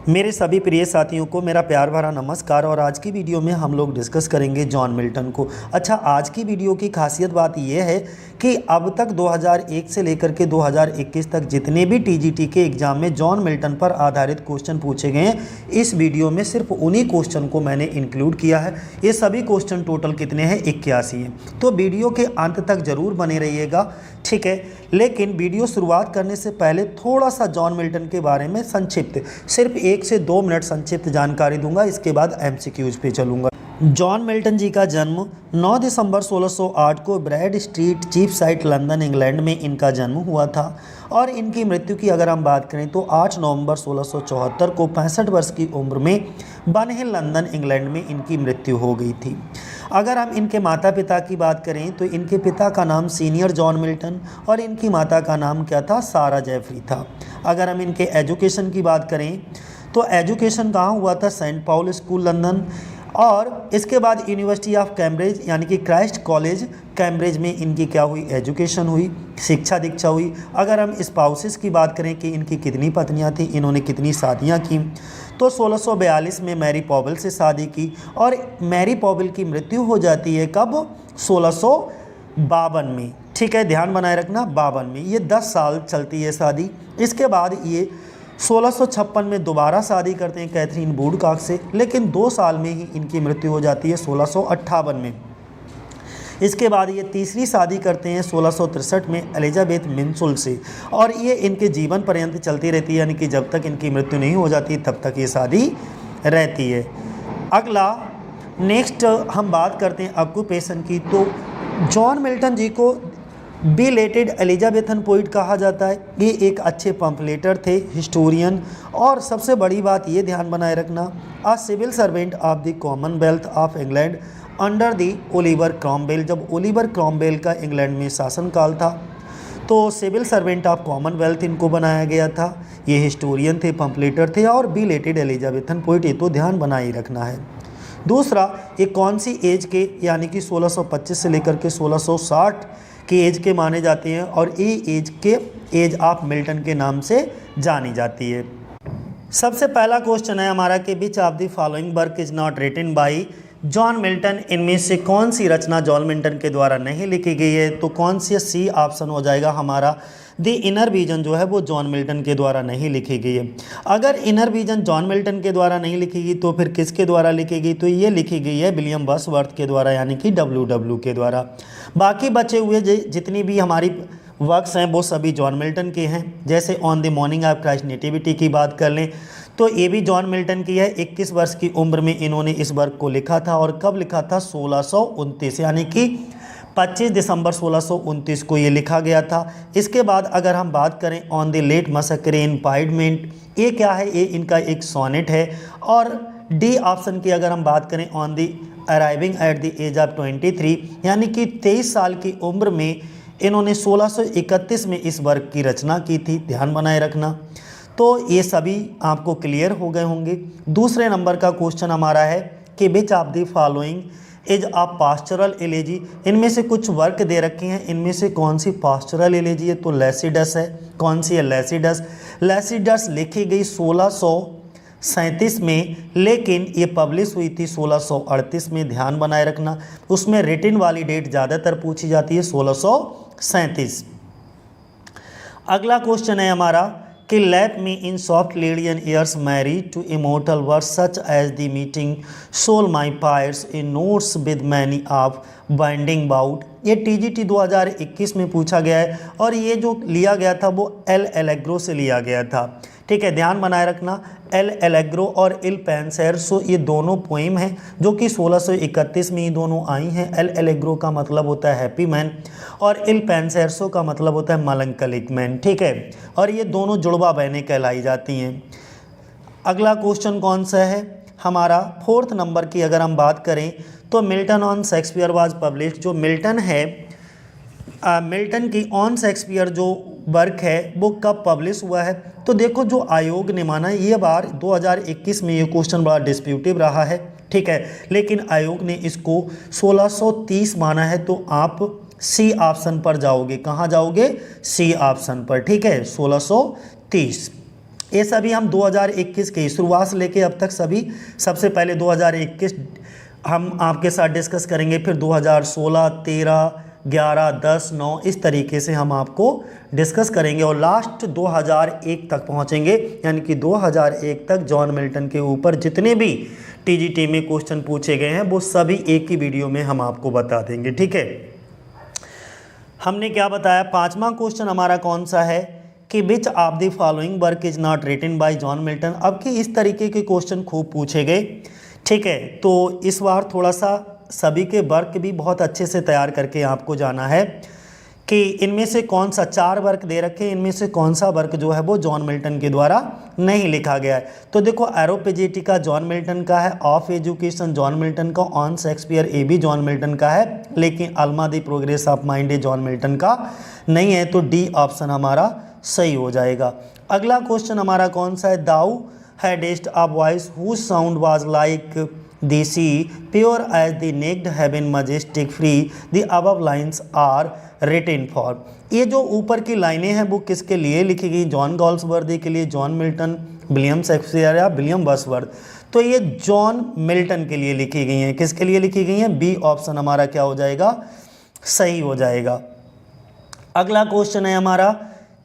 मेरे सभी प्रिय साथियों को मेरा प्यार भरा नमस्कार। और आज की वीडियो में हम लोग डिस्कस करेंगे जॉन मिल्टन को। अच्छा, आज की वीडियो की खासियत बात यह है कि अब तक 2001 से लेकर के 2021 तक जितने भी टीजीटी के एग्ज़ाम में जॉन मिल्टन पर आधारित क्वेश्चन पूछे गए हैं, इस वीडियो में सिर्फ उन्हीं क्वेश्चन को मैंने इंक्लूड किया है। ये सभी क्वेश्चन टोटल कितने हैं? 81 हैं। तो वीडियो के अंत तक ज़रूर बने रहिएगा, ठीक है। लेकिन वीडियो शुरुआत करने से पहले थोड़ा सा जॉन मिल्टन के बारे में संक्षिप्त, सिर्फ 1 से 2 मिनट संक्षिप्त जानकारी दूंगा। इसके बाद एमसीक्यूज पे चलूंगा। जॉन मिल्टन जी का जन्म 9 दिसंबर 1608 को ब्रैड स्ट्रीट, चीपसाइट, लंदन, इंग्लैंड में इनका जन्म हुआ था। और इनकी मृत्यु की अगर हम बात करें तो 8 नवंबर 1674 को 65 वर्ष की उम्र में बनहिल, लंदन, इंग्लैंड में इनकी मृत्यु हो गई थी। अगर हम इनके माता पिता की बात करें तो इनके पिता का नाम सीनियर जॉन मिल्टन और इनकी माता का नाम क्या था? सारा जेफरी था। अगर हम इनके एजुकेशन की बात करें तो एजुकेशन कहाँ हुआ था? Saint Paul school, London. और इसके बाद यूनिवर्सिटी ऑफ कैम्ब्रिज यानी कि क्राइस्ट कॉलेज कैम्ब्रिज में इनकी क्या हुई? एजुकेशन हुई, शिक्षा दीक्षा हुई। अगर हम स्पाउसेस की बात करें कि इनकी कितनी पत्नियां थीं, इन्होंने कितनी शादियां की, तो 1642 में मैरी पॉवेल से शादी की और मैरी पॉवेल की मृत्यु हो जाती है कब? 1652 में, ठीक है, ध्यान बनाए रखना, 52 में। ये 10 साल चलती है शादी। इसके बाद ये 1656 में दोबारा शादी करते हैं कैथरीन वुडकॉक से, लेकिन 2 साल में ही इनकी मृत्यु हो जाती है 1658 में। इसके बाद ये तीसरी शादी करते हैं 1663 में एलिजाबेथ मिन्सुल से, और ये इनके जीवन पर्यंत चलती रहती है, यानी कि जब तक इनकी मृत्यु नहीं हो जाती तब तक ये शादी रहती है। अगला नेक्स्ट हम बात करते हैं ऑक्यूपेशन की। तो जॉन मिल्टन जी को बिलेटेड एलिजाबेथन पोइट कहा जाता है। ये एक अच्छे पम्पलेटर थे, हिस्टोरियन, और सबसे बड़ी बात ये ध्यान बनाए रखना, a civil servant of the commonwealth of England under the Oliver Cromwell. जब ओलिवर क्रॉमवेल का इंग्लैंड में शासनकाल था तो सिविल सर्वेंट ऑफ कॉमनवेल्थ इनको बनाया गया था। ये हिस्टोरियन थे, पम्पलेटर थे और बिलेटेड एलिजाबेथन पोइट, ये तो ध्यान बनाए रखना है। दूसरा, ये कौन सी एज के, यानी कि 1625 से लेकर के 1660 की एज के माने जाते हैं, और ये एज ऑफ मिल्टन के नाम से जानी जाती है। सबसे पहला क्वेश्चन है हमारा कि which of the following work is not written by John Milton. इनमें से कौन सी रचना जॉन मिल्टन के द्वारा नहीं लिखी गई है? तो कौन सी? सी ऑप्शन हो जाएगा हमारा। द इनर विजन जो है वो जॉन मिल्टन के द्वारा नहीं लिखी गई है। अगर इनर विजन जॉन मिल्टन के द्वारा नहीं लिखी गई तो फिर किसके द्वारा लिखी गई? तो ये लिखी गई है विलियम वर्ड्सवर्थ के द्वारा, यानी कि WW के द्वारा। बाकी बचे हुए जितनी भी हमारी वर्क्स हैं वो सभी जॉन मिल्टन के हैं। जैसे on the morning of Christ nativity की बात कर लें तो ये भी जॉन मिल्टन की है। 21 वर्ष की उम्र में इन्होंने इस वर्क को लिखा था, और कब लिखा था? 1629, यानी कि 25 दिसंबर 1629 को ये लिखा गया था। इसके बाद अगर हम बात करें ऑन द लेट मसकरे इन पाइडमेंट, ये क्या है? ये इनका एक सोनेट है। और डी ऑप्शन की अगर हम बात करें on the arriving at the age of 23, यानी कि 23 साल की उम्र में इन्होंने 1631 में इस वर्क की रचना की थी, ध्यान बनाए रखना। तो ये सभी आपको क्लियर हो गए होंगे। दूसरे नंबर का क्वेश्चन हमारा है कि which of the following is a pastoral elegy. इनमें से कुछ वर्क दे रखे हैं, इनमें से कौन सी पास्टोरल एलेजी है? तो लैसिडस है। कौन सी है? लैसिडस। लैसिडस लिखी गई 1637 में, लेकिन ये पब्लिश हुई थी 1638 में, ध्यान बनाए रखना। उसमें रिटन वाली डेट ज़्यादातर पूछी जाती है, 1637। अगला क्वेश्चन है हमारा कि lap me in soft Lydian airs marry to immortal verse such as the meeting soul my pierce in notes with many of binding bout. ये टीजीटी 2021 में पूछा गया है, और ये जो लिया गया था वो एल एलेग्रो से लिया गया था, ठीक है, ध्यान बनाए रखना। एल एलेग्रो और इल पेंसेर्सो ये दोनों पोइम हैं जो कि 1631 में ये दोनों आई हैं। एल एलेग्रो का मतलब होता है हैप्पी मैन और इल पेंसेर्सो का मतलब होता है मलंकलिक मैन, ठीक है, और ये दोनों जुड़वा बहनें कहलाई जाती हैं। अगला क्वेश्चन कौन सा है हमारा? 4th नंबर की अगर हम बात करें तो Milton on Shakespeare was published. जो मिल्टन है, मिल्टन की ऑन शेक्सपियर जो वर्क है वो कब पब्लिश हुआ है? तो देखो, जो आयोग ने माना, ये बार 2021 में ये क्वेश्चन बड़ा डिस्प्यूटिव रहा है, ठीक है, लेकिन आयोग ने इसको 1630 माना है। तो आप सी ऑप्शन पर जाओगे। कहाँ जाओगे? सी ऑप्शन पर, ठीक है, 1630। ये सभी हम 2021 की शुरुआत से लेके अब तक सभी, सबसे पहले 2021 हम आपके साथ डिस्कस करेंगे, फिर 2016, 13, 11, 10, 9 इस तरीके से हम आपको डिस्कस करेंगे और लास्ट 2001 तक पहुंचेंगे। यानी कि 2001 तक जॉन मिल्टन के ऊपर जितने भी टीजीटी में क्वेश्चन पूछे गए हैं वो सभी एक ही वीडियो में हम आपको बता देंगे। ठीक है, हमने क्या बताया, पांचवा क्वेश्चन हमारा कौन सा है कि which of the following work is not written by John Milton. अब कि इस तरीके के क्वेश्चन खूब पूछे गए। ठीक है, तो इस बार थोड़ा सा सभी के वर्क भी बहुत अच्छे से तैयार करके आपको जाना है कि इनमें से कौन सा, 4 वर्क दे रखे हैं, इनमें से कौन सा वर्क जो है वो जॉन मिल्टन के द्वारा नहीं लिखा गया है। तो देखो, एरोपेजेटिका जॉन मिल्टन का है, ऑफ एजुकेशन जॉन मिल्टन का, ऑन शेक्सपियर ये भी जॉन मिल्टन का है, लेकिन Alma the progress of mind ये जॉन मिल्टन का नहीं है। तो डी ऑप्शन हमारा सही हो जाएगा। अगला क्वेश्चन हमारा कौन सा है, thou hadst a voice whose sound was like the sea pure as the naked heaven majestic free the above lines are written for. ये जो ऊपर की लाइनें हैं वो किसके लिए लिखी गई, जॉन गॉल्सवर्दी के लिए, जॉन मिल्टन, विलियम शेक्सपियर या विलियम वर्ड्सवर्थ। तो ये जॉन मिल्टन के लिए लिखी गई हैं। किसके लिए लिखी गई हैं, बी ऑप्शन हमारा क्या हो जाएगा, सही हो जाएगा। अगला क्वेश्चन है हमारा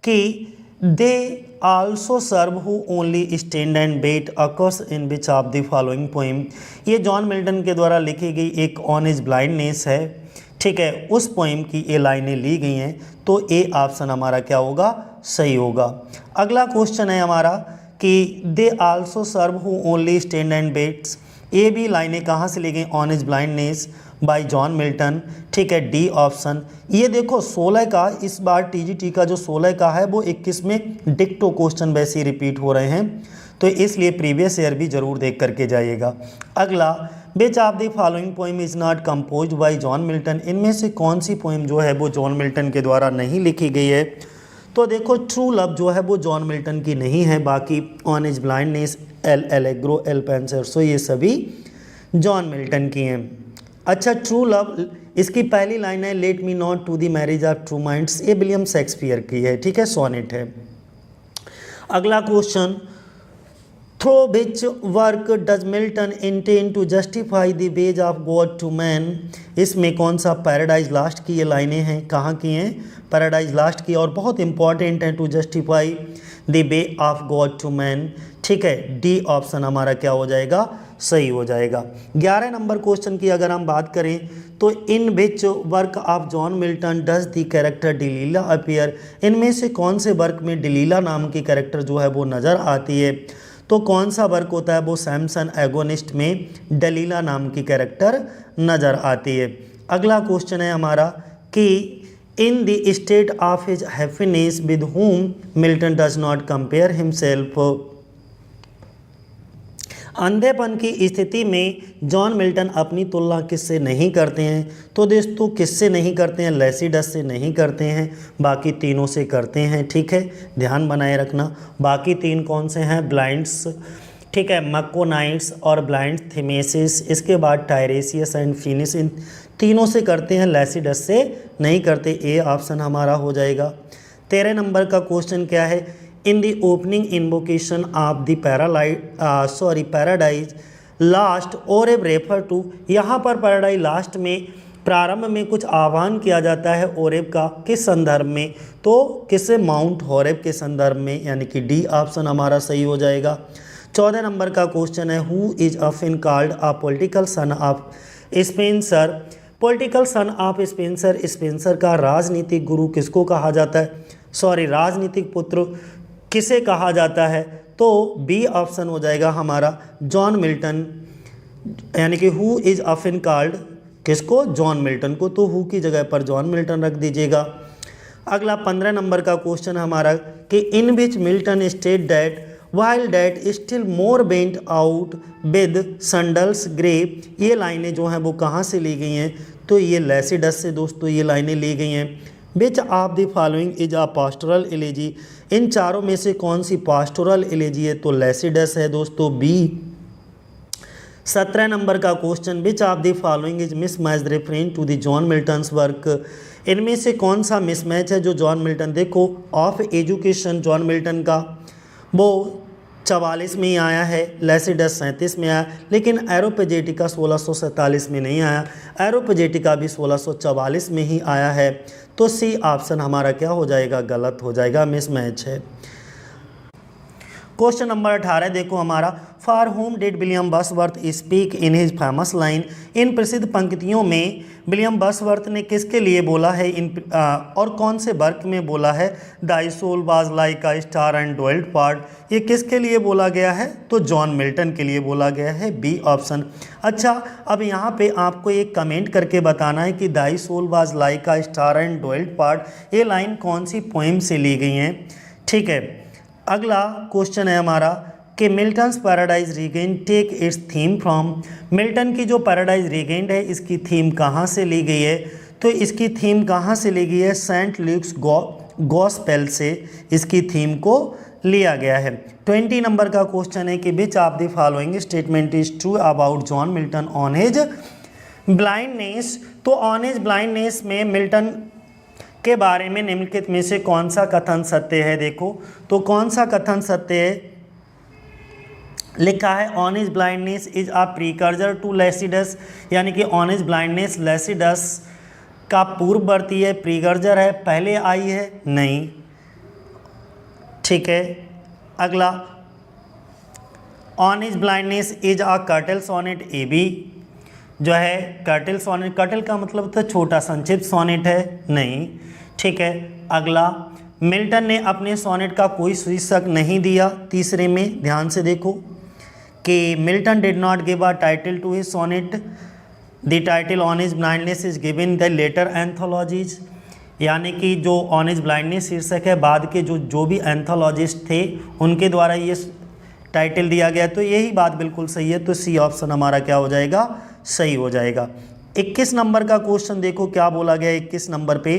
कि they also serve who only stand and wait occurs in which of the following poem. ये जॉन मिल्टन के द्वारा लिखी गई एक ऑन इज ब्लाइंडनेस है। ठीक है, उस पोइम की ये लाइनें ली गई हैं। तो ए ऑप्शन हमारा क्या होगा, सही होगा। अगला क्वेश्चन है हमारा कि they also serve who only stand and waits. ये भी लाइनें कहाँ से ली गई, on is blindness by John Milton. ठीक है, डी ऑप्शन। ये देखो 16 का, इस बार टीजीटी का जो 16 का है वो 21 में डिक्टो क्वेश्चन वैसे ही रिपीट हो रहे हैं, तो इसलिए प्रीवियस ईयर भी जरूर देख करके जाइएगा। अगला, which of the following poem is not composed bye John Milton. इनमें से कौन सी पोइम जो है वो जॉन मिल्टन के द्वारा नहीं लिखी गई है। तो देखो, ट्रू लव जो है वो जॉन मिल्टन की नहीं है, बाकी on is blindness, L'Allegro, Il Penseroso ये सभी जॉन मिल्टन की हैं। अच्छा, ट्रू लव, इसकी पहली लाइन है let me not to the marriage of true minds, ये विलियम शेक्सपियर की है। ठीक है, सोनेट है। अगला question, through which work does Milton intend to justify the ways of God to man. इसमें कौन सा, पैराडाइज लास्ट की ये लाइनें हैं, कहाँ की हैं, पैराडाइज लास्ट की, और बहुत इंपॉर्टेंट है, to justify the way of God to man. ठीक है, डी ऑप्शन हमारा क्या हो जाएगा, सही हो जाएगा। 11 नंबर क्वेश्चन की अगर हम बात करें तो in which work of John Milton does the character Delilah appear. इनमें से कौन से वर्क में डिलीला नाम की कैरेक्टर जो है वो नज़र आती है। तो कौन सा वर्क होता है वो, सैमसन एगोनिस्ट में डलीला नाम की कैरेक्टर नज़र आती है। अगला क्वेश्चन है हमारा कि in the state of his happiness with whom Milton does not compare himself. अंधेपन की स्थिति में जॉन मिल्टन अपनी तुलना किससे नहीं करते हैं। तो दोस्तों, किससे नहीं करते हैं, लैसिडस से नहीं करते हैं, बाकी तीनों से करते हैं। ठीक है, ध्यान बनाए रखना। बाकी 3 कौन से हैं, ब्लाइंड्स, ठीक है, मकोनाइट्स और ब्लाइंड थीमेसिस, इसके बाद टायरेसियस एंड फिनिस, इन तीनों से करते हैं, लैसिडस से नहीं करते। ए ऑप्शन हमारा हो जाएगा। 13 नंबर का क्वेश्चन क्या है, in the opening invocation of the paradise last और एब रेफर टू। यहाँ पर पैराडाइज लास्ट में प्रारंभ में कुछ आह्वान किया जाता है ओरेब का, किस संदर्भ में, तो किससे, माउंट हॉरेब के संदर्भ में, यानी कि डी ऑप्शन हमारा सही हो जाएगा। 14 नंबर का क्वेश्चन है, who is often called a political son of Spencer. Political son of Spencer, Spencer का राजनीतिक गुरु किसको कहा जाता है, राजनीतिक पुत्र किसे कहा जाता है। तो बी ऑप्शन हो जाएगा हमारा, जॉन मिल्टन, यानी कि हु इज ऑफन कॉल्ड किसको, जॉन मिल्टन को, तो हु की जगह पर जॉन मिल्टन रख दीजिएगा। अगला 15 नंबर का क्वेश्चन हमारा कि in which Milton state that while that still more bent out with sandals grey. ये लाइनें जो हैं वो कहाँ से ली गई हैं, तो ये लैसिडस से दोस्तों ये लाइनें ली गई हैं। Which of the following is a pastoral elegy. इन चारों में से कौन सी पास्टोरल एलेजी है, तो लैसिडस है दोस्तों, बी। 17 नंबर का question, which of the following is mismatch referring to the John Milton's work. इनमें से कौन सा मिसमैच है जो जॉन मिल्टन, देखो ऑफ एजुकेशन जॉन मिल्टन का वो 1644 में ही आया है, लैसिडस 37 में आया, लेकिन एरोपेजेटिका 1647 में नहीं आया, एरोपेजेटिका भी 1644 में ही आया है। तो सी ऑप्शन हमारा क्या हो जाएगा, गलत हो जाएगा, मिसमैच है। क्वेश्चन नंबर 18 देखो हमारा, for whom did William Wordsworth speak in his famous line, इन प्रसिद्ध पंक्तियों में विलियम बर्ड्सवर्थ ने किसके लिए बोला है, और कौन से वर्क में बोला है, thy soul was like a star and dwelt part, ये किसके लिए बोला गया है, तो जॉन मिल्टन के लिए बोला गया है, बी ऑप्शन। अच्छा, अब यहाँ पे आपको एक कमेंट करके बताना है कि thy soul was like a star and dwelt part, ये लाइन कौन सी पोइम से ली गई हैं, ठीक है। अगला क्वेश्चन है हमारा कि Milton's Paradise Regained take its theme from, Milton की जो पैराडाइज रीगेंड है इसकी थीम कहाँ से ली गई है, तो इसकी थीम कहाँ से ली गई है, सेंट ल्यूक्स गॉस्पेल से इसकी थीम को लिया गया है। 20 नंबर का क्वेश्चन है कि which of the following statement is true about John Milton on his blindness, तो ऑन हिज ब्लाइंडनेस में मिल्टन के बारे में निम्नलिखित में से कौन सा कथन सत्य है, देखो तो कौन सा कथन सत्य है, लिखा है on his blindness is a precursor to Lycidas, यानी कि ऑन हिज ब्लाइंडनेस लैसिडस का पूर्ववर्ती है, प्रीकर्जर है, पहले आई है, नहीं, ठीक है। अगला, on his blindness is a curtal sonnet, A B जो है कर्टल सोनेट, कर्टल का मतलब तो छोटा संक्षिप्त सोनेट है, नहीं, ठीक है। अगला, मिल्टन ने अपने सोनेट का कोई शीर्षक नहीं दिया, तीसरे में ध्यान से देखो कि Milton did not give a title to his sonnet, the title on his blindness is given the later anthologies, यानी कि जो ऑन हिज ब्लाइंडनेस शीर्षक है बाद के जो भी एंथोलॉजिस्ट थे उनके द्वारा ये टाइटल दिया गया, तो यही बात बिल्कुल सही है, तो सी ऑप्शन हमारा क्या हो जाएगा, सही हो जाएगा। 21 नंबर का क्वेश्चन देखो क्या बोला गया है, 21 नंबर पे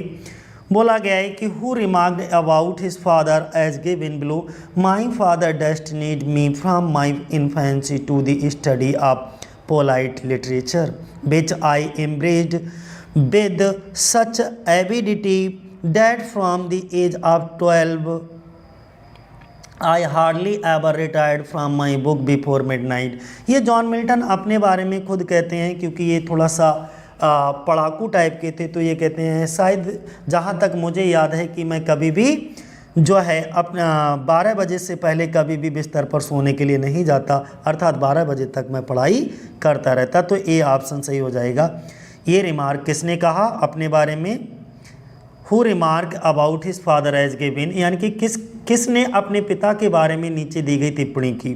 बोला गया है कि who remarked about his father as given below, my father destined me from my infancy to the study of polite literature which I embraced with such avidity that from the age of 12 I hardly ever retired from my book before midnight. ये John Milton अपने बारे में खुद कहते हैं, क्योंकि ये थोड़ा सा पढ़ाकू टाइप के थे, तो ये कहते हैं शायद जहाँ तक मुझे याद है कि मैं कभी भी जो है अपना 12 बजे से पहले कभी भी बिस्तर पर सोने के लिए नहीं जाता, अर्थात 12 बजे तक मैं पढ़ाई करता रहता, तो ए ऑप्शन सही हो जाएगा। ये रिमार्क किसने कहा अपने बारे में, who remark about his father as given, यानी कि किसने अपने पिता के बारे में नीचे दी गई टिप्पणी की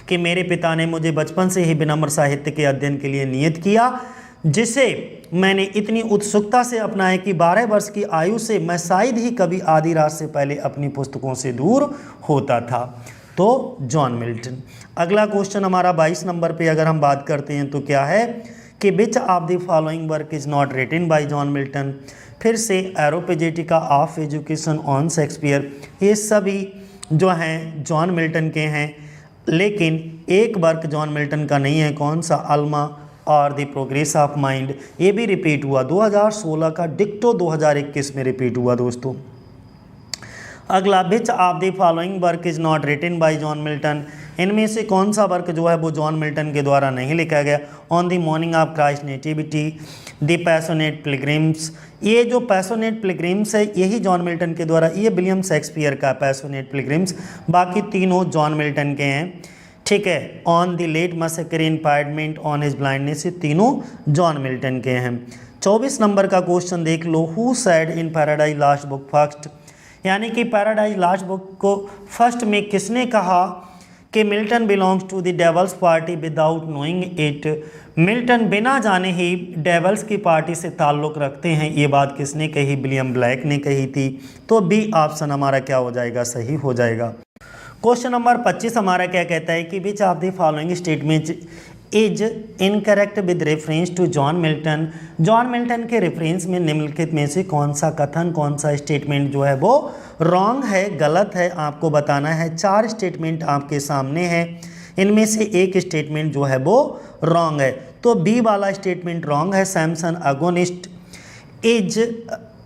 कि मेरे पिता ने मुझे बचपन से ही विनम्र साहित्य के अध्ययन के लिए नियत किया, जिसे मैंने इतनी उत्सुकता से अपनाया कि 12 वर्ष की आयु से मैं शायद ही कभी आधी रात से पहले अपनी पुस्तकों से दूर होता था, तो जॉन मिल्टन। अगला क्वेश्चन हमारा 22 नंबर पे अगर हम बात करते हैं तो क्या है कि which of the following work is not written by John Milton, फिर से Areopagitica of education on Shakespeare, ये सभी जो हैं जॉन मिल्टन के हैं, लेकिन एक वर्क जॉन मिल्टन का नहीं है, कौन सा, अल्मा और द प्रोग्रेस ऑफ माइंड, ये भी रिपीट हुआ 2016 का, डिक्टो 2021 में रिपीट हुआ दोस्तों। अगला, which of the following work is not written by John Milton, इनमें से कौन सा वर्क जो है वो जॉन मिल्टन के द्वारा नहीं लिखा गया, on the morning of Christ nativity, the passionate pilgrims, ये जो पैशनेट पिलग्रिम्स है यही जॉन मिल्टन के द्वारा, ये विलियम शेक्सपियर का पैशनेट पिलग्रिम्स, बाकी तीनों जॉन मिल्टन के हैं, ठीक है। On the late massacre in parliament, on his blindness, ये तीनों जॉन मिल्टन के हैं। 24 नंबर का क्वेश्चन देख लो, who said in Paradise last book first, यानी कि पैराडाइज लास्ट बुक को फर्स्ट में किसने कहा कि Milton belongs to the devil's party without knowing it, Milton बिना जाने ही डेवल्स की पार्टी से ताल्लुक़ रखते हैं, ये बात किसने कही, विलियम ब्लैक ने कही थी, तो बी ऑप्शन हमारा क्या हो जाएगा, सही हो जाएगा। क्वेश्चन नंबर 25 हमारा क्या कहता है कि which of the following statement is incorrect with reference to John Milton, John Milton के रेफरेंस में निम्नलिखित में से कौन सा कथन, कौन सा स्टेटमेंट जो है वो रॉन्ग है, गलत है, आपको बताना है। 4 स्टेटमेंट आपके सामने है, इनमें से एक स्टेटमेंट जो है वो रॉन्ग है, तो बी वाला स्टेटमेंट रॉन्ग है, Samson Agonistes is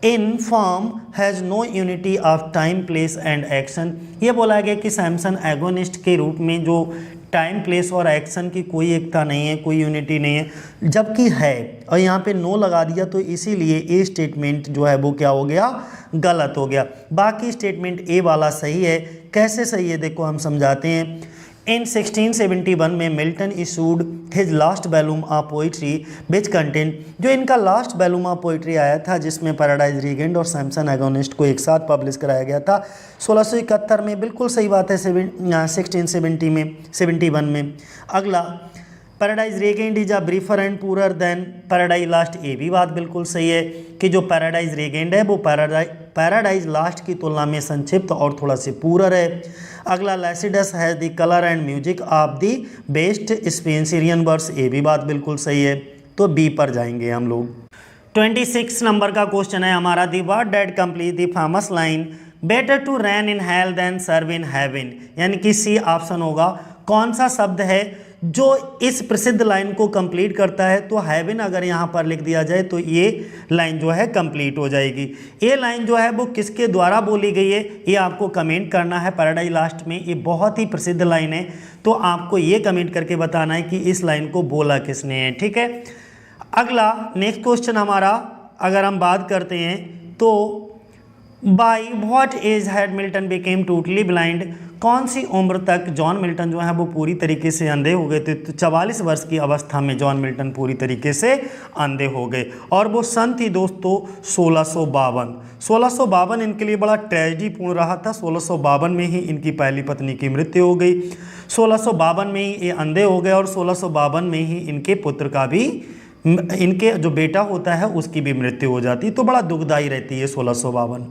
in form has no unity of time place and action. ये बोला गया कि सैमसन एगोनिस्ट के रूप में जो टाइम प्लेस और एक्शन की कोई एकता नहीं है, कोई यूनिटी नहीं है, जबकि है, और यहाँ पे नो लगा दिया तो इसीलिए ए स्टेटमेंट जो है वो क्या हो गया, गलत हो गया। बाकी स्टेटमेंट ए वाला सही है। कैसे सही है देखो हम समझाते हैं। इन 1671 में Milton issued his last volume of poetry which content, जो इनका लास्ट वॉल्यूम ऑफ पोइट्री आया था जिसमें पैराडाइज रीगेंट और सैमसन एगोनिस्ट को एक साथ पब्लिश कराया गया था 1671 में। बिल्कुल सही बात है 1671 में। अगला, Paradise Regained is a briefer and poorer than Paradise Lost. ये भी बात बिल्कुल सही है कि जो पैराडाइज रेगेंट है वो पैराडाइज लास्ट की तुलना में संक्षिप्त और थोड़ा सी पूरर है। अगला, Lycidas has the colour and music of the best Spenserian verse. ये भी बात बिल्कुल सही है, तो बी पर जाएंगे हम लोग। 26 नंबर का क्वेश्चन है हमारा, the word that complete the famous line better to reign in hell than serve in heaven, यानी कि सी ऑप्शन होगा। कौन सा शब्द है जो इस प्रसिद्ध लाइन को कंप्लीट करता है? तो हेवन अगर यहाँ पर लिख दिया जाए तो ये लाइन जो है कंप्लीट हो जाएगी। ये लाइन जो है वो किसके द्वारा बोली गई है ये आपको कमेंट करना है पैराडाइज लास्ट में। ये बहुत ही प्रसिद्ध लाइन है, तो आपको ये कमेंट करके बताना है कि इस लाइन को बोला किसने है, ठीक है। अगला नेक्स्ट क्वेश्चन हमारा अगर हम बात करते हैं तो by what age had Milton became totally blind, कौन सी उम्र तक जॉन मिल्टन जो है वो पूरी तरीके से अंधे हो गए थे? तो 44 वर्ष की अवस्था में जॉन मिल्टन पूरी तरीके से अंधे हो गए, और वो सन थी दोस्तों 1652। 1652 इनके लिए बड़ा ट्रेजिडीपूर्ण रहा था। 1652 में ही इनकी पहली पत्नी की मृत्यु हो गई, 1652 में ही ये अंधे हो गए, और 1652 में ही इनके पुत्र का भी, इनके जो बेटा होता है उसकी भी मृत्यु हो जाती है। तो बड़ा दुखदायी रहती है 1652।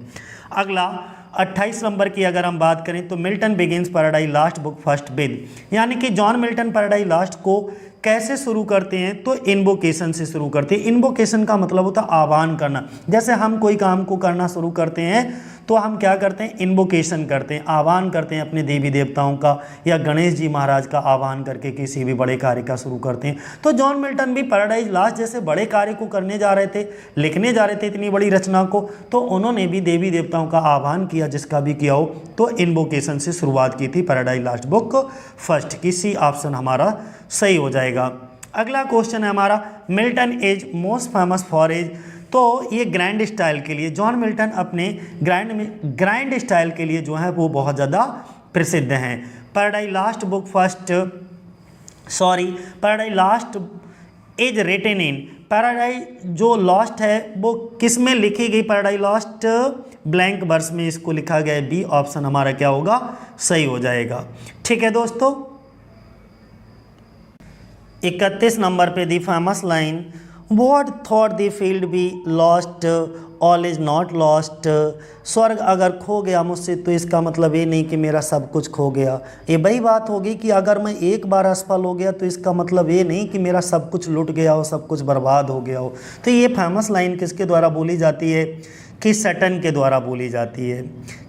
अगला 28 नंबर की अगर हम बात करें तो Milton begins paradise last book first with, यानी कि जॉन मिल्टन पैराडाइज लास्ट को कैसे शुरू करते हैं? तो इन्वोकेशन से शुरू करते हैं। इन्वोकेशन का मतलब होता है आह्वान करना। जैसे हम कोई काम को करना शुरू करते हैं तो हम क्या करते हैं? इन्वोकेशन करते हैं, आह्वान करते हैं अपने देवी देवताओं का, या गणेश जी महाराज का आह्वान करके किसी भी बड़े कार्य का शुरू करते हैं। तो जॉन मिल्टन भी पैराडाइज लास्ट जैसे बड़े कार्य को करने जा रहे थे, लिखने जा रहे थे इतनी बड़ी रचना को, तो उन्होंने भी देवी देवताओं का आह्वान किया, जिसका भी किया हो, तो इन्वोकेशन से शुरुआत की थी पैराडाइज लास्ट बुक फर्स्ट की। सी ऑप्शन हमारा सही हो जाएगा। अगला क्वेश्चन है हमारा, Milton is most famous for as, तो ये ग्रैंड स्टाइल के लिए, जॉन मिल्टन अपने ग्रैंड स्टाइल के लिए जो है वो बहुत ज़्यादा प्रसिद्ध हैं। Paradise last book paradise lost is written in, paradise जो लास्ट है वो किस में लिखी गई? पैराडाइज लास्ट ब्लैंक वर्स में इसको लिखा गया है। बी ऑप्शन हमारा क्या होगा? सही हो जाएगा, ठीक है दोस्तों। 31 नंबर पे the famous line, what though the field be lost all is not lost, स्वर्ग अगर खो गया मुझसे तो इसका मतलब ये नहीं कि मेरा सब कुछ खो गया। ये वही बात होगी कि अगर मैं एक बार असफल हो गया तो इसका मतलब ये नहीं कि मेरा सब कुछ लुट गया हो, सब कुछ बर्बाद हो गया हो। तो ये फेमस लाइन किसके द्वारा बोली जाती है? कि सटन के द्वारा बोली जाती है।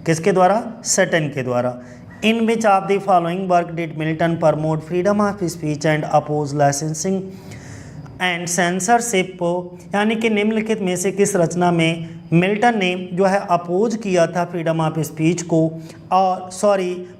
किसके द्वारा? सटन के द्वारा। In which of the following work did Milton promote freedom of speech and oppose licensing and censorship, यानी कि निम्नलिखित में से किस रचना में मिल्टन ने जो है अपोज किया था फ्रीडम ऑफ स्पीच को, और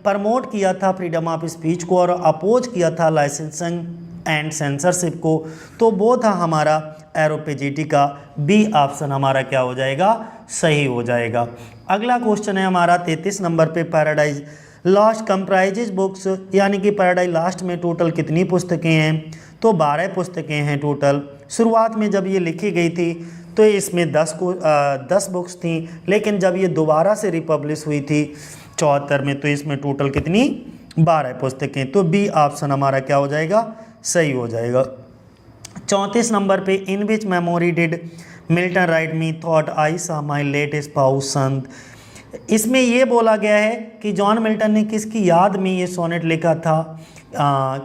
प्रमोट किया था फ्रीडम ऑफ स्पीच को और अपोज किया था लाइसेंसिंग एंड सेंसरशिप को? तो वो था हमारा एरोपेजिटी का। बी ऑप्शन हमारा क्या हो जाएगा? सही हो जाएगा। अगला क्वेश्चन है हमारा 33 नंबर पे, पैराडाइज लास्ट कंप्राइजेज बुक्स, यानी कि पैराडाइज लास्ट में टोटल कितनी पुस्तकें हैं? तो 12 पुस्तकें हैं टोटल। शुरुआत में जब ये लिखी गई थी तो इसमें 10 बुक्स थी, लेकिन जब ये दोबारा से रिपब्लिश हुई थी 74 में तो इसमें टोटल कितनी? 12 पुस्तकें। तो बी ऑप्शन हमारा क्या हो जाएगा? सही हो जाएगा। 34 नंबर पे, in which memory did Milton write methought I saw my late spouse संत, इसमें ये बोला गया है कि जॉन मिल्टन ने किसकी याद में ये सोनेट लिखा था?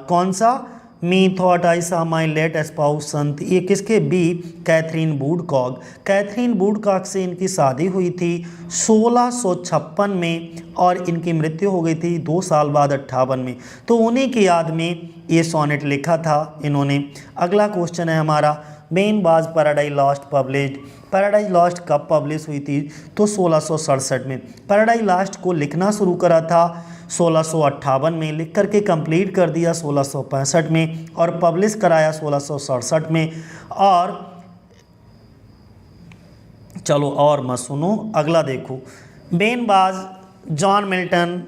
कौन सा? मी thought I saw my late spouse संत, ये किसके? B Katherine Woodcock. Katherine Woodcock से इनकी शादी हुई थी 1656 में और इनकी मृत्यु हो गई थी 2 साल बाद 58 में। तो उन्हीं की याद में ये सोनेट लिखा था इन्होंने। अगला क्वेश्चन है हमारा, when was paradise lost published, paradise lost कब पब्लिश हुई थी? तो 1667 में। पैराडाइज लॉस्ट को लिखना शुरू करा था 1658 में, लिख करके कंप्लीट कर दिया 1665 में और पब्लिश कराया 1667 में। और चलो और मत सुनो, अगला देखो। When was John Milton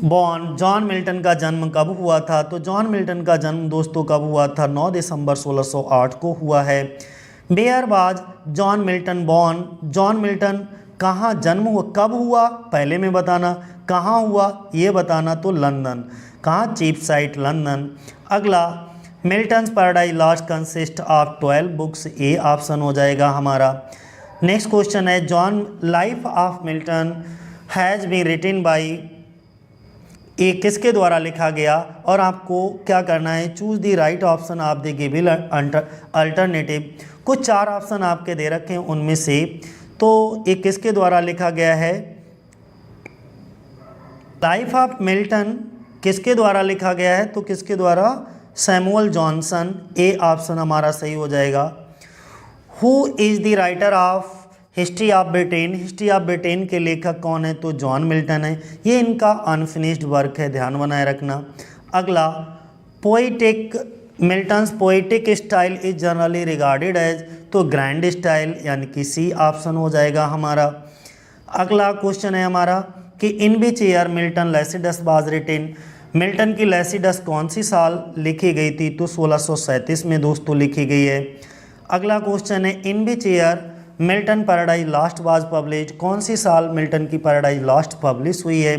born, John Milton का जन्म कब हुआ था? तो जॉन मिल्टन का जन्म दोस्तों कब हुआ था? 9 दिसंबर 1608 को हुआ है। Where was John Milton born, John Milton कहाँ जन्म हुआ, कब हुआ पहले में बताना, कहाँ हुआ ये बताना। तो लंदन, कहाँ? Cheapside London. अगला, Milton's paradise lost consist of 12 books, A option हो जाएगा हमारा। नेक्स्ट क्वेश्चन है, John life of Milton has been written by, ये किसके द्वारा लिखा गया? और आपको क्या करना है, choose the right option of the given alternative. कुछ 4 ऑप्शन आपके दे रखे हैं उनमें से, तो ये किसके द्वारा लिखा गया है? लाइफ ऑफ मिल्टन किसके द्वारा लिखा गया है? तो किसके द्वारा? सैमुअल जॉनसन, ए ऑप्शन हमारा सही हो जाएगा। Who is the writer of history of Britain, history of Britain के लेखक कौन है? तो जॉन मिल्टन है। ये इनका अनफिनिश्ड वर्क है, ध्यान बनाए रखना। अगला, poetic, Milton's poetic style is generally regarded as, तो ग्रैंड स्टाइल यानी कि सी ऑप्शन हो जाएगा हमारा। अगला क्वेश्चन है हमारा कि in which year Milton Lycidas was written, Milton की लैसिडस कौन सी साल लिखी गई थी? तो 1637 में दोस्तों लिखी गई है। अगला क्वेश्चन है, in which year Milton Paradise lost was published, कौन सी साल मिल्टन की पैराडाइज लॉस्ट पब्लिश हुई है?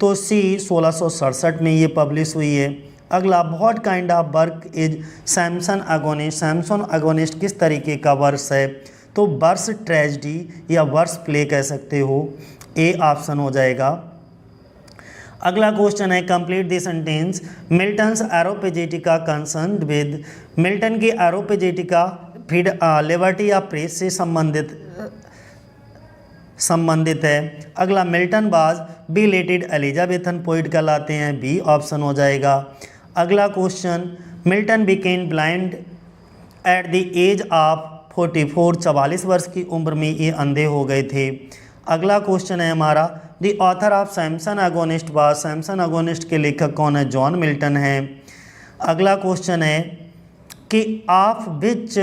तो सी 1667 में ये पब्लिश हुई है। अगला, what kind of work is Samson agonist, Samson agonist किस तरीके का वर्स है? तो वर्स ट्रेजिडी या वर्स प्ले कह सकते हो, ए ऑप्शन हो जाएगा। अगला क्वेश्चन है, complete the sentence, Milton's Areopagitica concerned with, Milton की एरोपेजेटिका फिर लिबर्टी ऑफ प्रेस से संबंधित है। अगला, मिल्टन बाज बिलेटेड एलिजाबेथन पोइट कहलाते हैं, बी ऑप्शन हो जाएगा। अगला question, Milton became blind at the age of 44, 44 वर्ष की उम्र में ये अंधे हो गए थे। अगला क्वेश्चन है हमारा, the author of Samson agonist बाज, सैमसन अगोनिस्ट के लेखक कौन है? जॉन मिल्टन है। अगला क्वेश्चन है कि of which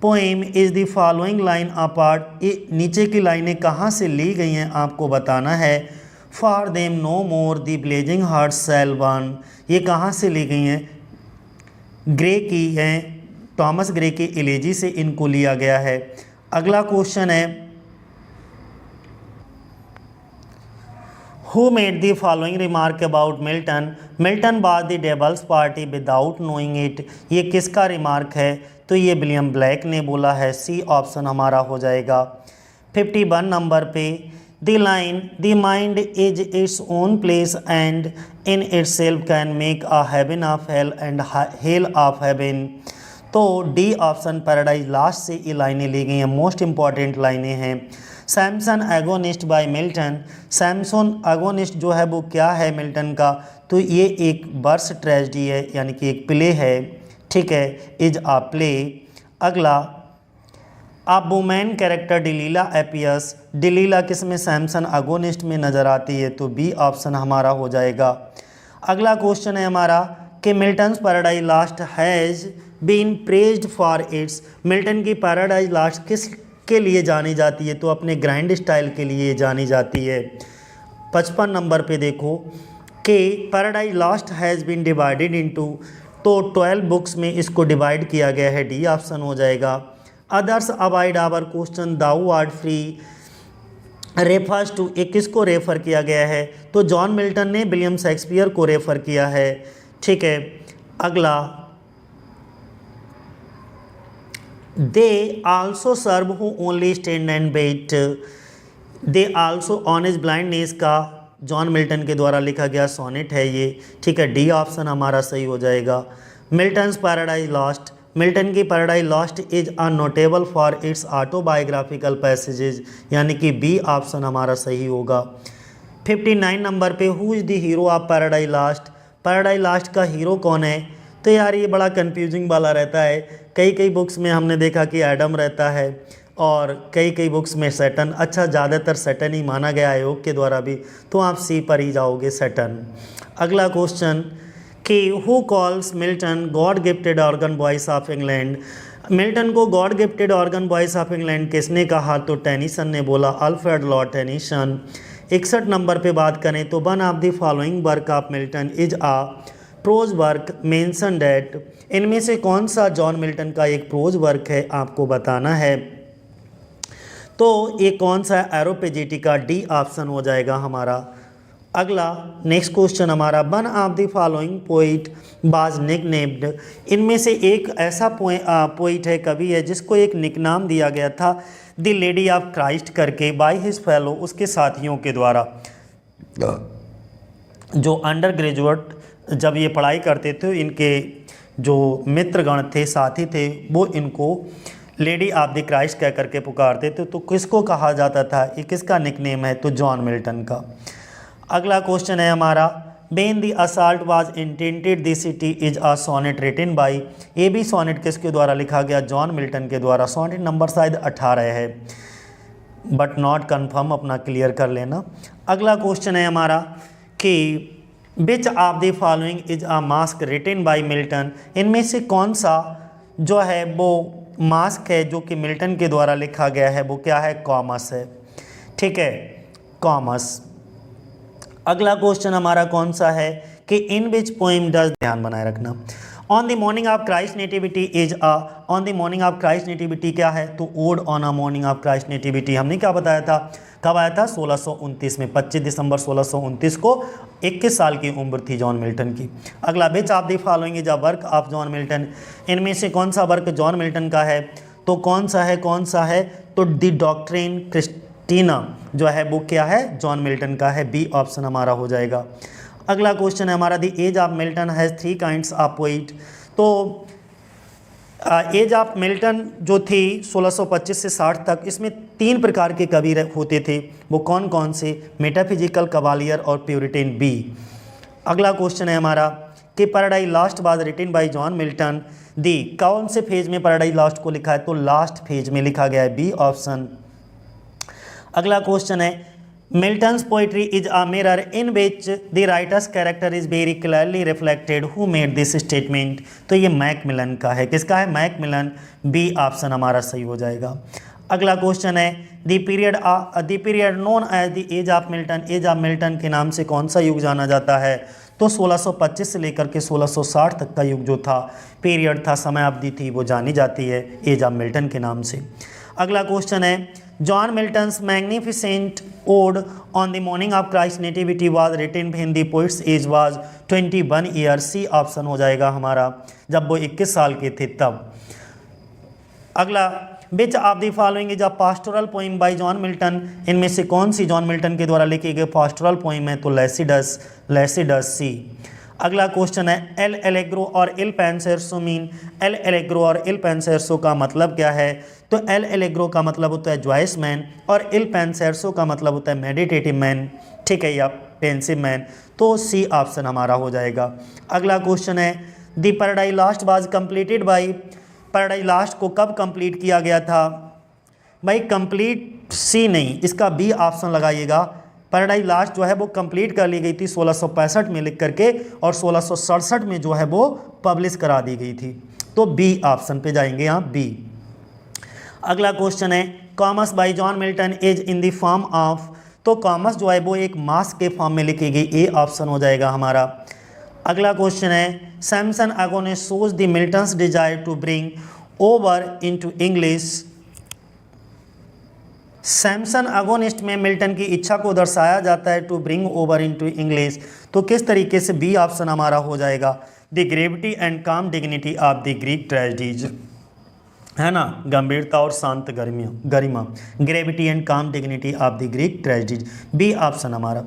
poem is the following line apart, ये नीचे की लाइनें कहाँ से ली गई हैं आपको बताना है। For them no more the blazing heart shall burn, ये कहाँ से ली गई हैं? ग्रे की हैं, टॉमस ग्रे के एलेजी से इनको लिया गया है। अगला क्वेश्चन है, who made the following remark about Milton, Milton was the devil's party without knowing it, ये किसका रिमार्क है? तो ये विलियम ब्लैक ने बोला है, सी ऑप्शन हमारा हो जाएगा। 51 नंबर पे, the line the mind is its own place and in itself can make a heaven of hell and hell of heaven, तो डी ऑप्शन पैराडाइज लॉस्ट से ये लाइनें ली गई हैं, मोस्ट इंपॉर्टेंट लाइनें हैं। Samson Agonistes by Milton, Samson Agonistes जो है वो क्या है मिल्टन का? तो ये एक वर्स ट्रेजिडी है यानी कि एक प्ले है, ठीक है, इज आ प्ले। अगला, आ वुमेन कैरेक्टर डिलीला एपियस, डिलीला किस में? सैमसन एगोनिस्ट में नज़र आती है, तो बी ऑप्शन हमारा हो जाएगा। अगला क्वेश्चन है हमारा कि Milton's paradise lost has been praised for its, Milton की पैराडाइज लॉस्ट किस के लिए जानी जाती है? तो अपने ग्रैंड स्टाइल के लिए जानी जाती है। 55 नंबर पे देखो कि paradise lost has been divided into, तो 12 बुक्स में इसको डिवाइड किया गया है, डी ऑप्शन हो जाएगा। Others avoid our question thou art free refers to, एक किसको रेफ़र किया गया है? तो जॉन मिल्टन ने विलियम शेक्सपियर को रेफ़र किया है, ठीक है। अगला, they also serve who only stand and wait, they also on is blindness का जॉन मिल्टन के द्वारा लिखा गया सोनेट है ये, ठीक है, डी ऑप्शन हमारा सही हो जाएगा। मिल्टन्स पैराडाइज लॉस्ट, मिल्टन की paradise lost is a notable for its autobiographical passages, यानी कि बी ऑप्शन हमारा सही होगा। 59 नंबर पे, who is the hero of paradise lost, paradise lost का हीरो कौन है? तो यार ये बड़ा कंफ्यूजिंग वाला रहता है, कई कई बुक्स में हमने देखा कि एडम रहता है और कई कई बुक्स में सैटर्न। अच्छा, ज़्यादातर सैटर्न ही माना गया है योग के द्वारा भी, तो आप सी पर ही जाओगे, सैटर्न। अगला क्वेश्चन कि who calls Milton god gifted organ voice of England. Milton को god gifted organ voice of England किसने कहा? तो टेनिसन ने बोला, अल्फ्रेड लॉर्ड टेनिसन। 61 नंबर पे बात करें तो one of the following work of Milton is a prose work mention date. इनमें से कौन सा जॉन मिल्टन का एक प्रोज वर्क है, आपको बताना है। तो ये कौन सा एरोपेजिटी का डी ऑप्शन हो जाएगा हमारा। अगला नेक्स्ट क्वेश्चन हमारा, one of the following poet बाज निकनेम्ड। इनमें से एक ऐसा पोइट है, कवि है, जिसको एक निकनाम दिया गया था द लेडी ऑफ क्राइस्ट करके बाय हिज फेलो, उसके साथियों के द्वारा। जो अंडर ग्रेजुएट जब ये पढ़ाई करते थे, इनके जो मित्रगण थे, साथी थे, वो इनको लेडी ऑफ द क्राइस्ट कह करके पुकारते थे। तो किसको कहा जाता था, ये किसका निकनेम है? तो जॉन मिल्टन का। अगला क्वेश्चन है हमारा, when the assault was intended the city is a sonnet written by. ये भी सोनेट किसके द्वारा लिखा गया? जॉन मिल्टन के द्वारा। सोनेट नंबर शायद 18 है, बट नॉट कन्फर्म, अपना क्लियर कर लेना। अगला क्वेश्चन है हमारा कि which of the following is a masque written by Milton. इनमें से कौन सा जो है वो मास्क है जो कि मिल्टन के द्वारा लिखा गया है? वो क्या है? कॉमस है। ठीक है, कॉमस। अगला क्वेश्चन हमारा कौन सा है कि इन विच पोइम डज, ध्यान बनाए रखना, on the morning of Christ nativity is a, on the morning of Christ nativity क्या है? तो odd on a morning of Christ nativity. हमने क्या बताया था, कब आया था? 1629 में, 25 दिसंबर 1629 को 21 साल की उम्र थी जॉन मिल्टन की। अगला, which of the following is a work of John Milton. इनमें से कौन सा वर्क जॉन मिल्टन का है? तो कौन सा है? तो द डॉक्ट्रिन क्रिस्टीना जो है वो क्या है? जॉन मिल्टन का है। बी ऑप्शन हमारा हो जाएगा। अगला क्वेश्चन है हमारा, the age of Milton has 3 kinds of poet. तो एज ऑफ मिल्टन जो थी 1625 से 60 तक, इसमें 3 प्रकार के कवि होते थे। वो कौन कौन से? मेटाफिजिकल, कवालियर और प्यूरिटेन। बी। अगला क्वेश्चन है हमारा कि paradise lost was written by John Milton. दी, कौन से फेज में पैराडाइज लॉस्ट को लिखा है? तो लास्ट फेज में लिखा गया है। B option. अगला क्वेश्चन है, Milton's poetry is a mirror in which the writer's character is very clearly reflected, who made this statement. तो ये मैकमिलन का है। किसका है? मैकमिलन। बी ऑप्शन हमारा सही हो जाएगा। अगला क्वेश्चन है, the period known as the age of Milton. Age of Milton के नाम से कौन सा युग जाना जाता है? तो 1625 से लेकर के 1660 तक का युग जो था, पीरियड था, समय अवधि थी, वो जानी जाती है एज ऑफ मिल्टन के नाम से। अगला क्वेश्चन है, John Milton's magnificent ode on the morning of Christ nativity was written when the poet's age was 21 year. C option हो जाएगा हमारा, जब वो 21 साल के थे तब। अगला, which of the following is a pastoral poem bye John Milton. इनमें से कौन सी जॉन मिल्टन के द्वारा लिखी गई पास्टोरल पोइम है? तो लैसिडस। सी। अगला क्वेश्चन है, एल एलेग्रो और इल पेंसेर्सो मीन। एल एलेग्रो और इल पेंसेर्सो का मतलब क्या है? तो एल एलेग्रो का मतलब होता है जॉयस मैन और इल पेंसेर्सो का मतलब होता है मेडिटेटिव मैन। ठीक है, या पेंसिव मैन। तो सी ऑप्शन हमारा हो जाएगा। अगला क्वेश्चन है, the paradise lost was completed by. Paradise lost को कब कंप्लीट किया गया था? भाई कंप्लीट सी नहीं, इसका बी ऑप्शन लगाइएगा। पैराडाइज लॉस्ट जो है वो कंप्लीट कर ली गई थी 1665 में लिख करके, और 1667 में जो है वो पब्लिश करा दी गई थी। तो बी ऑप्शन पे जाएंगे यहाँ, बी। अगला क्वेश्चन है, commas bye John Milton is in the form of. तो कॉमस जो है वो एक मास्क के फॉर्म में लिखी गई। ए ऑप्शन हो जाएगा हमारा। अगला क्वेश्चन है, Samson Agonistes shows the Milton's desire to bring over into English. Samson Agonistes में मिल्टन की इच्छा को दर्शाया जाता है to bring over into English. तो किस तरीके से? बी ऑप्शन हमारा हो जाएगा, the gravity and calm dignity of the Greek tragedies, है ना, गंभीरता और शांत गरिमा, gravity and calm dignity of the Greek tragedies. B option हमारा।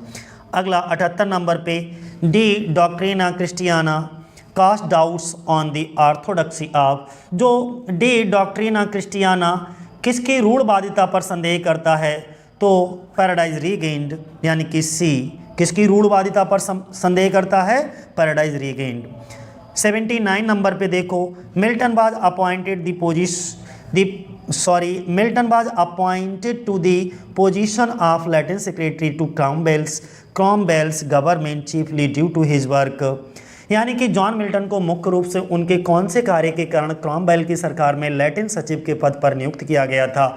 अगला 78 नंबर पे, D Doctrina Christiana cast doubts on the orthodoxy of. जो डी डॉक्ट्रिना क्रिस्टियाना किसकी रूढ़वादिता पर संदेह करता है? तो पैराडाइज रीगेन्ड, यानी कि सी। किसकी रूढ़वादिता पर संदेह करता है? Paradise regained. 79 नंबर पे देखो, Milton was appointed to the position of Latin secretary to Cromwell's government chiefly due to his work. यानी कि जॉन मिल्टन को मुख्य रूप से उनके कौन से कार्य के कारण क्रॉमवेल की सरकार में लैटिन सचिव के पद पर नियुक्त किया गया था?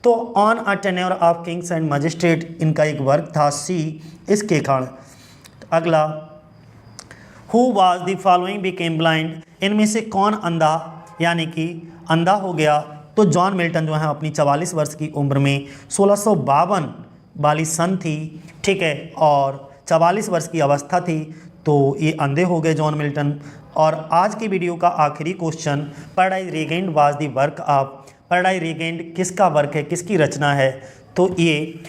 तो on a tenure of Kings and magistrate इनका एक वर्क था, सी इसके कारण। अगला, who was the following became blind, इनमें से कौन अंधा यानी कि अंधा हो गया? तो जॉन मिल्टन जो है अपनी 44 वर्ष की उम्र में 1652 वाली सन थी, ठीक है, और 44 वर्ष की अवस्था थी, तो ये अंधे हो गए जॉन मिल्टन। और आज की वीडियो का आखिरी question, paradise regained was the work of, paradise regained किसका वर्क है, किसकी रचना है? तो ये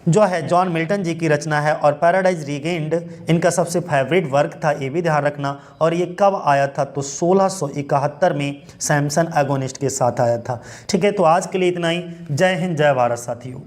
जो है जॉन मिल्टन जी की रचना है, और पैराडाइज रीगेन्ड इनका सबसे फेवरेट वर्क था, ये भी ध्यान रखना। और ये कब आया था? तो 1671 में सैमसन एगोनिस्ट के साथ आया था। ठीक है, तो आज के लिए इतना ही। जय हिंद, जय भारत साथियों।